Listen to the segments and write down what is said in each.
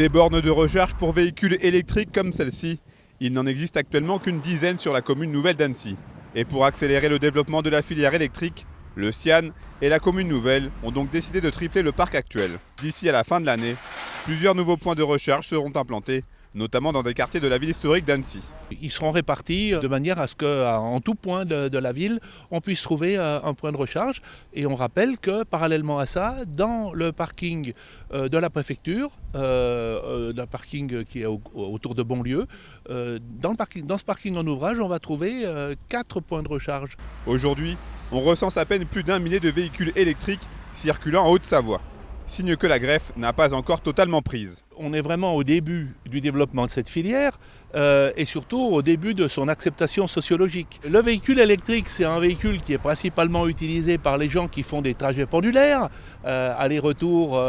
Des bornes de recharge pour véhicules électriques comme celle-ci, il n'en existe actuellement qu'une dizaine sur la commune nouvelle d'Annecy. Et pour accélérer le développement de la filière électrique, le CIAN et la commune nouvelle ont donc décidé de tripler le parc actuel. D'ici à la fin de l'année, plusieurs nouveaux points de recharge seront implantés, notamment dans des quartiers de la ville historique d'Annecy. Ils seront répartis de manière à ce qu'en tout point de la ville, on puisse trouver un point de recharge. Et on rappelle que parallèlement à ça, dans le parking de la préfecture, le parking qui est autour de Bonlieu, dans ce parking en ouvrage, on va trouver 4 points de recharge. Aujourd'hui, on recense à peine plus d'1 millier de véhicules électriques circulant en Haute-Savoie. Signe que la greffe n'a pas encore totalement prise. On est vraiment au début du développement de cette filière et surtout au début de son acceptation sociologique. Le véhicule électrique, c'est un véhicule qui est principalement utilisé par les gens qui font des trajets pendulaires, aller-retour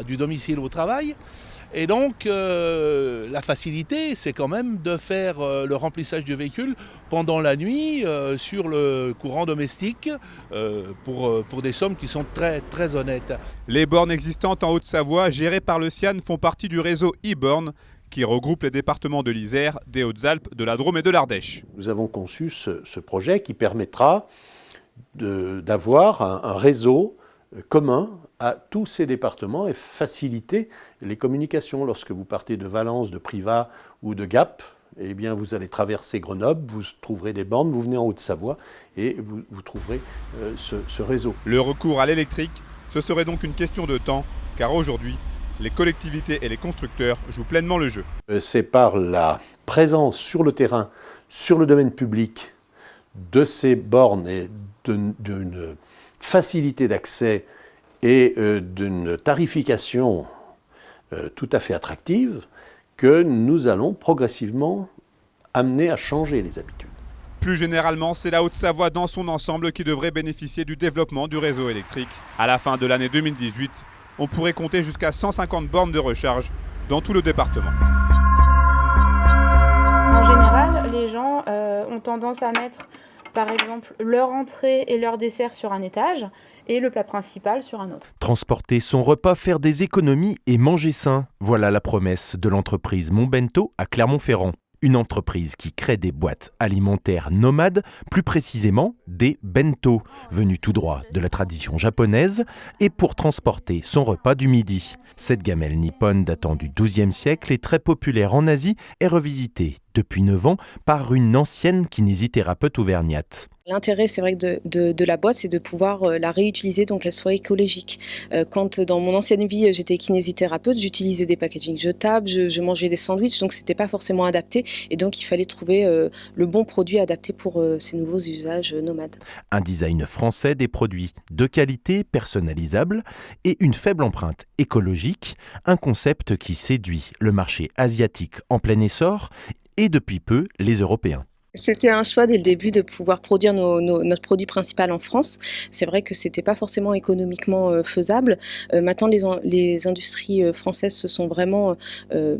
du domicile au travail. Et donc, la facilité, c'est quand même de faire le remplissage du véhicule pendant la nuit sur le courant domestique pour des sommes qui sont très, très honnêtes. Les bornes existantes en Haute-Savoie, gérées par le CIAN, font partie du réseau e-born qui regroupe les départements de l'Isère, des Hautes-Alpes, de la Drôme et de l'Ardèche. Nous avons conçu ce projet qui permettra d'avoir un réseau commun à tous ces départements et faciliter les communications. Lorsque vous partez de Valence, de Privas ou de Gap, eh bien vous allez traverser Grenoble, vous trouverez des bornes, vous venez en Haute-Savoie et vous trouverez ce réseau. Le recours à l'électrique, ce serait donc une question de temps, car aujourd'hui, les collectivités et les constructeurs jouent pleinement le jeu. C'est par la présence sur le terrain, sur le domaine public, de ces bornes et d'une facilité d'accès et d'une tarification tout à fait attractive que nous allons progressivement amener à changer les habitudes. Plus généralement, c'est la Haute-Savoie dans son ensemble qui devrait bénéficier du développement du réseau électrique. À la fin de l'année 2018, on pourrait compter jusqu'à 150 bornes de recharge dans tout le département. En général, les gens ont tendance à mettre par exemple leur entrée et leur dessert sur un étage et le plat principal sur un autre. Transporter son repas, faire des économies et manger sain, voilà la promesse de l'entreprise Mon Bento à Clermont-Ferrand. Une entreprise qui crée des boîtes alimentaires nomades, plus précisément des bento, venus tout droit de la tradition japonaise, et pour transporter son repas du midi. Cette gamelle nippone datant du XIIe siècle est très populaire en Asie et revisitée depuis 9 ans par une ancienne kinésithérapeute auvergnate. L'intérêt, c'est vrai que de la boîte, c'est de pouvoir la réutiliser, donc qu'elle soit écologique. Quand dans mon ancienne vie, j'étais kinésithérapeute, j'utilisais des packagings jetables, je mangeais des sandwichs, donc c'était pas forcément adapté. Et donc il fallait trouver le bon produit adapté pour ces nouveaux usages nomades. Un design français, des produits de qualité, personnalisables et une faible empreinte écologique, un concept qui séduit le marché asiatique en plein essor et depuis peu les Européens. C'était un choix dès le début de pouvoir produire notre produit principal en France. C'est vrai que c'était pas forcément économiquement faisable. Maintenant, les industries françaises se sont vraiment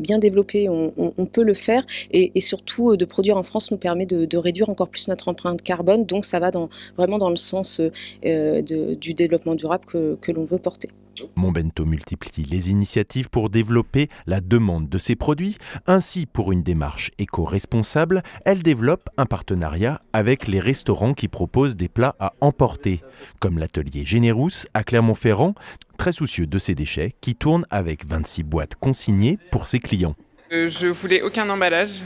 bien développées. On peut le faire et surtout de produire en France nous permet de réduire encore plus notre empreinte carbone. Donc ça va vraiment dans le sens du développement durable que l'on veut porter. Mon Bento multiplie les initiatives pour développer la demande de ses produits. Ainsi, pour une démarche éco-responsable, elle développe un partenariat avec les restaurants qui proposent des plats à emporter, comme l'atelier Générousse à Clermont-Ferrand, très soucieux de ses déchets, qui tourne avec 26 boîtes consignées pour ses clients. Je voulais aucun emballage.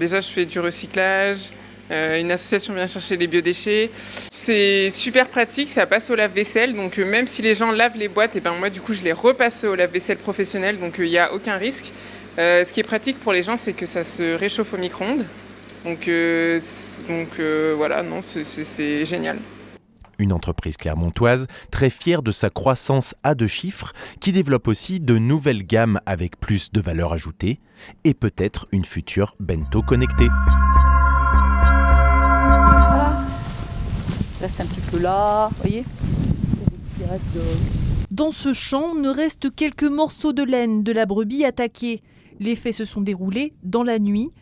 Déjà, je fais du recyclage. Une association vient chercher les biodéchets. C'est super pratique, ça passe au lave-vaisselle. Donc même si les gens lavent les boîtes, moi du coup je les repasse au lave-vaisselle professionnel, donc il n'y a aucun risque. Ce qui est pratique pour les gens, c'est que ça se réchauffe au micro-ondes. Donc voilà, non, c'est génial. Une entreprise clermontoise très fière de sa croissance à 2 chiffres, qui développe aussi de nouvelles gammes avec plus de valeur ajoutée et peut-être une future bento connectée. Reste un petit peu là, voyez. Dans ce champ, ne restent quelques morceaux de laine de la brebis attaquée. Les faits se sont déroulés dans la nuit.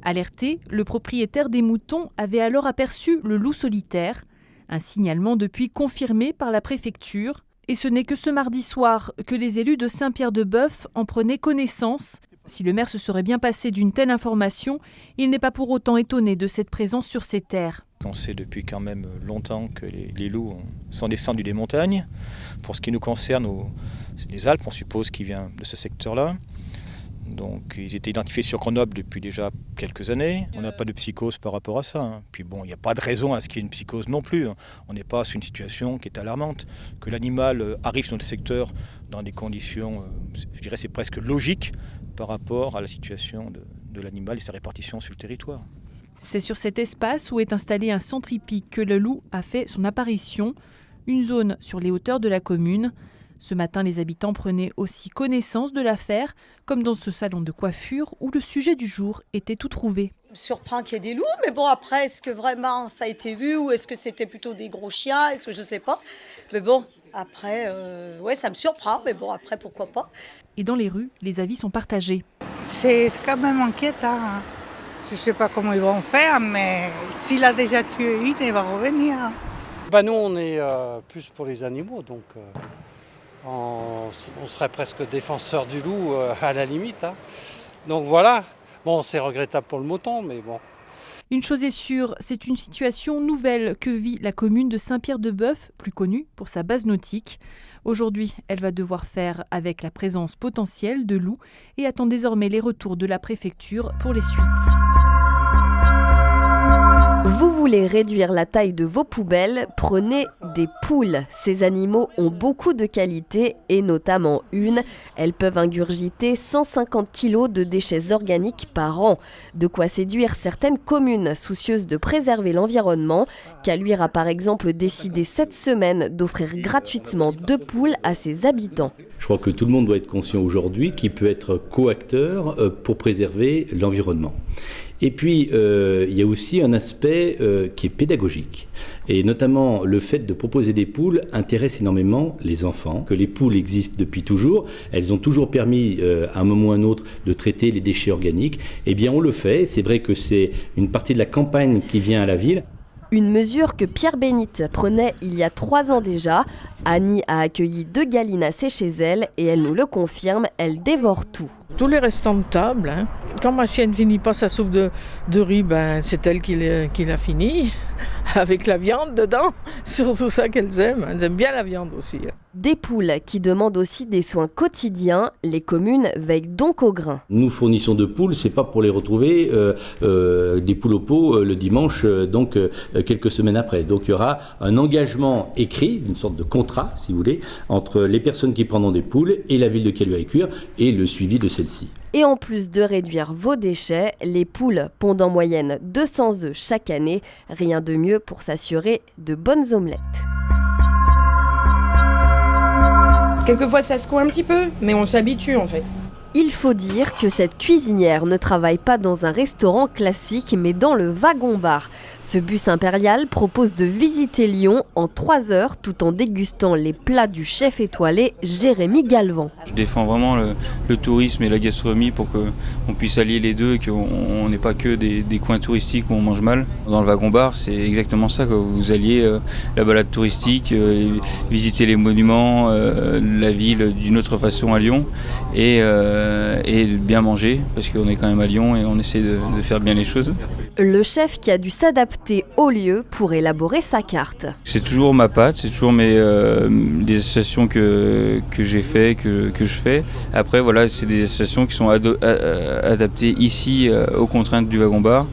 Alerté, le propriétaire des moutons avait alors aperçu le loup solitaire. Un signalement depuis confirmé par la préfecture. Et ce n'est que ce mardi soir que les élus de Saint-Pierre-de-Bœuf en prenaient connaissance. Si le maire se serait bien passé d'une telle information, il n'est pas pour autant étonné de cette présence sur ces terres. On sait depuis quand même longtemps que les loups sont descendus des montagnes. Pour ce qui nous concerne, les Alpes, on suppose qu'ils viennent de ce secteur-là. Donc ils étaient identifiés sur Grenoble depuis déjà quelques années. On n'a pas de psychose par rapport à ça. Puis bon, il n'y a pas de raison à ce qu'il y ait une psychose non plus. On n'est pas sur une situation qui est alarmante. Que l'animal arrive sur notre secteur dans des conditions, je dirais c'est presque logique par rapport à la situation de l'animal et sa répartition sur le territoire. C'est sur cet espace où est installé un centre hippique que le loup a fait son apparition, une zone sur les hauteurs de la commune. Ce matin, les habitants prenaient aussi connaissance de l'affaire, comme dans ce salon de coiffure où le sujet du jour était tout trouvé. Ça me surprend qu'il y ait des loups, mais bon, après, est-ce que vraiment ça a été vu ou est-ce que c'était plutôt des gros chiens? Est-ce que je ne sais pas. Mais bon, après, ouais, ça me surprend, mais bon, après, pourquoi pas. Et dans les rues, les avis sont partagés. C'est quand même inquiétant. Je ne sais pas comment ils vont faire, mais s'il a déjà tué une, il va revenir. Nous, on est plus pour les animaux, donc on serait presque défenseur du loup à la limite. Donc voilà, bon, c'est regrettable pour le mouton, mais bon. Une chose est sûre, c'est une situation nouvelle que vit la commune de Saint-Pierre-de-Bœuf, plus connue pour sa base nautique. Aujourd'hui, elle va devoir faire avec la présence potentielle de loups et attend désormais les retours de la préfecture pour les suites. Vous voulez réduire la taille de vos poubelles, prenez des poules. Ces animaux ont beaucoup de qualités et notamment une. Elles peuvent ingurgiter 150 kg de déchets organiques par an. De quoi séduire certaines communes soucieuses de préserver l'environnement. Caluire a par exemple décidé cette semaine d'offrir gratuitement 2 poules à ses habitants. Je crois que tout le monde doit être conscient aujourd'hui qu'il peut être coacteur pour préserver l'environnement. Et puis, il y a aussi un aspect qui est pédagogique. Et notamment, le fait de proposer des poules intéresse énormément les enfants. Que les poules existent depuis toujours. Elles ont toujours permis, à un moment ou à un autre, de traiter les déchets organiques. Eh bien, on le fait. C'est vrai que c'est une partie de la campagne qui vient à la ville. Une mesure que Pierre Bénite prenait il y a 3 ans déjà. Annie a accueilli 2 gallinacés chez elle et elle nous le confirme, elle dévore tout. Tous les restants de table, hein. Quand ma chienne finit pas sa soupe de riz, c'est elle qui l'a fini, avec la viande dedans, surtout ça qu'elles aiment. Elles aiment bien la viande aussi. Des poules qui demandent aussi des soins quotidiens, les communes veillent donc au grain. Nous fournissons de poules, c'est pas pour les retrouver des poules au pot le dimanche, quelques semaines après. Donc il y aura un engagement écrit, une sorte de contrat, si vous voulez, entre les personnes qui prendront des poules et la ville de Caluire-et-Cuire et le suivi de celle-ci. Et en plus de réduire vos déchets, les poules pondent en moyenne 200 œufs chaque année. Rien de mieux pour s'assurer de bonnes omelettes. Quelquefois ça secoue un petit peu, mais on s'habitue en fait. Il faut dire que cette cuisinière ne travaille pas dans un restaurant classique, mais dans le wagon-bar. Ce bus impérial propose de visiter Lyon en 3 heures, tout en dégustant les plats du chef étoilé Jérémy Galvan. Je défends vraiment le tourisme et la gastronomie pour qu'on puisse allier les deux et qu'on n'ait pas que des coins touristiques où on mange mal. Dans le wagon-bar, c'est exactement ça, que vous alliez la balade touristique, visiter les monuments, la ville d'une autre façon à Lyon et bien manger, parce qu'on est quand même à Lyon et on essaie de faire bien les choses. Le chef qui a dû s'adapter au lieu pour élaborer sa carte. C'est toujours ma patte, c'est toujours des associations que j'ai fait, que je fais. Après voilà, c'est des associations qui sont adaptées ici aux contraintes du wagon-bar.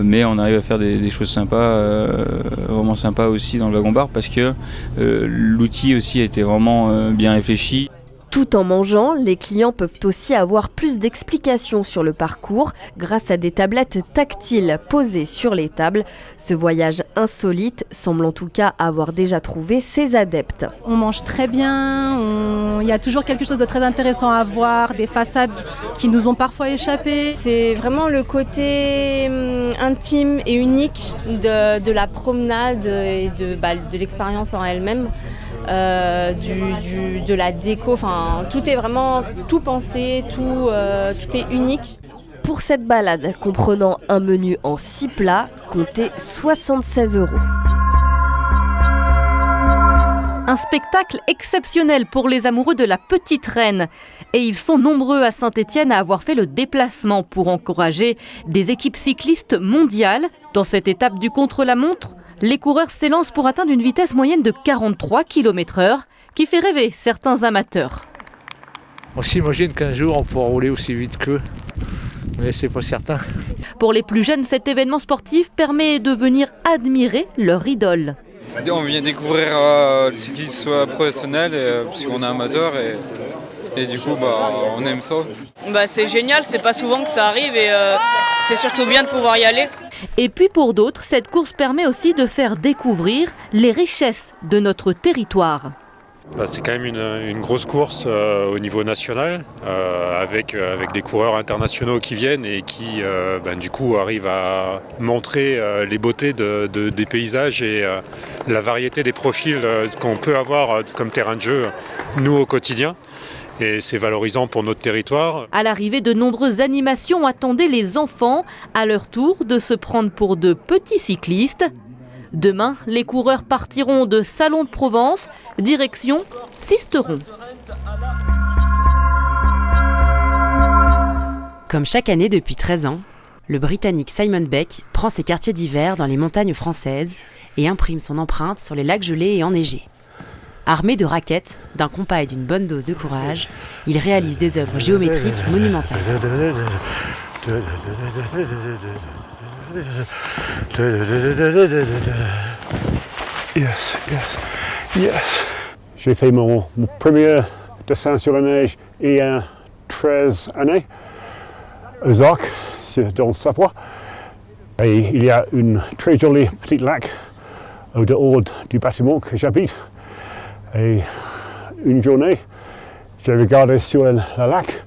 Mais on arrive à faire des choses sympas, vraiment sympas aussi dans le wagon-bar, parce que l'outil aussi a été vraiment bien réfléchi. Tout en mangeant, les clients peuvent aussi avoir plus d'explications sur le parcours grâce à des tablettes tactiles posées sur les tables. Ce voyage insolite semble en tout cas avoir déjà trouvé ses adeptes. On mange très bien, il y a toujours quelque chose de très intéressant à voir, des façades qui nous ont parfois échappé. C'est vraiment le côté intime et unique de la promenade et de l'expérience en elle-même. De la déco, enfin tout est vraiment tout pensé, tout est unique. Pour cette balade comprenant un menu en 6 plats, comptez 76 €. Un spectacle exceptionnel pour les amoureux de la petite reine. Et ils sont nombreux à Saint-Étienne à avoir fait le déplacement pour encourager des équipes cyclistes mondiales. Dans cette étape du contre-la-montre, les coureurs s'élancent pour atteindre une vitesse moyenne de 43 km/h, qui fait rêver certains amateurs. On s'imagine qu'un jour on pourra rouler aussi vite qu'eux, mais c'est pas certain. Pour les plus jeunes, cet événement sportif permet de venir admirer leur idole. On vient découvrir le cyclisme professionnel parce qu'on est amateur et du coup on aime ça. C'est génial, c'est pas souvent que ça arrive et c'est surtout bien de pouvoir y aller. Et puis pour d'autres, cette course permet aussi de faire découvrir les richesses de notre territoire. C'est quand même une grosse course au niveau national avec des coureurs internationaux qui viennent et qui du coup arrivent à montrer les beautés des paysages et la variété des profils qu'on peut avoir comme terrain de jeu nous au quotidien. Et c'est valorisant pour notre territoire. À l'arrivée, de nombreuses animations attendaient les enfants, à leur tour de se prendre pour de petits cyclistes. Demain, les coureurs partiront de Salon de Provence, direction Sisteron. Comme chaque année depuis 13 ans, le Britannique Simon Beck prend ses quartiers d'hiver dans les montagnes françaises et imprime son empreinte sur les lacs gelés et enneigés. Armé de raquettes, d'un compas et d'une bonne dose de courage, il réalise des œuvres géométriques monumentales. J'ai fait mon premier dessin sur la neige il y a 13 années, aux Arcs, dans le Savoie. Et il y a une très jolie petite lac au dehors du bâtiment que j'habite. Et une journée, j'ai regardé sur le lac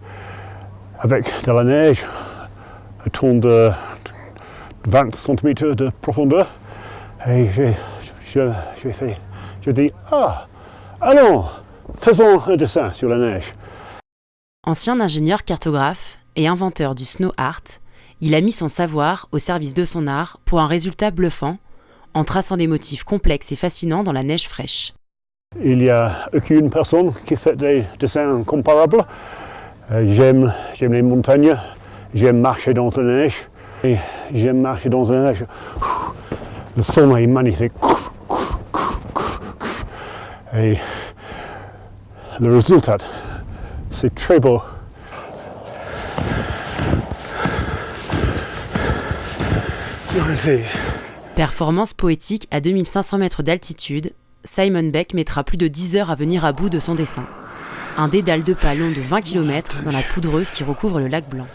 avec de la neige autour de 20 cm de profondeur. Et j'ai dit, allons, faisons un dessin sur la neige. Ancien ingénieur cartographe et inventeur du snow art, il a mis son savoir au service de son art pour un résultat bluffant, en traçant des motifs complexes et fascinants dans la neige fraîche. Il n'y a aucune personne qui fait des dessins comparables. J'aime les montagnes, j'aime marcher dans la neige, et j'aime marcher dans la neige. Le son est magnifique. Et le résultat, c'est très beau. Performance poétique à 2500 mètres d'altitude, Simon Beck mettra plus de 10 heures à venir à bout de son dessin. Un dédale de pas long de 20 km dans la poudreuse qui recouvre le lac Blanc.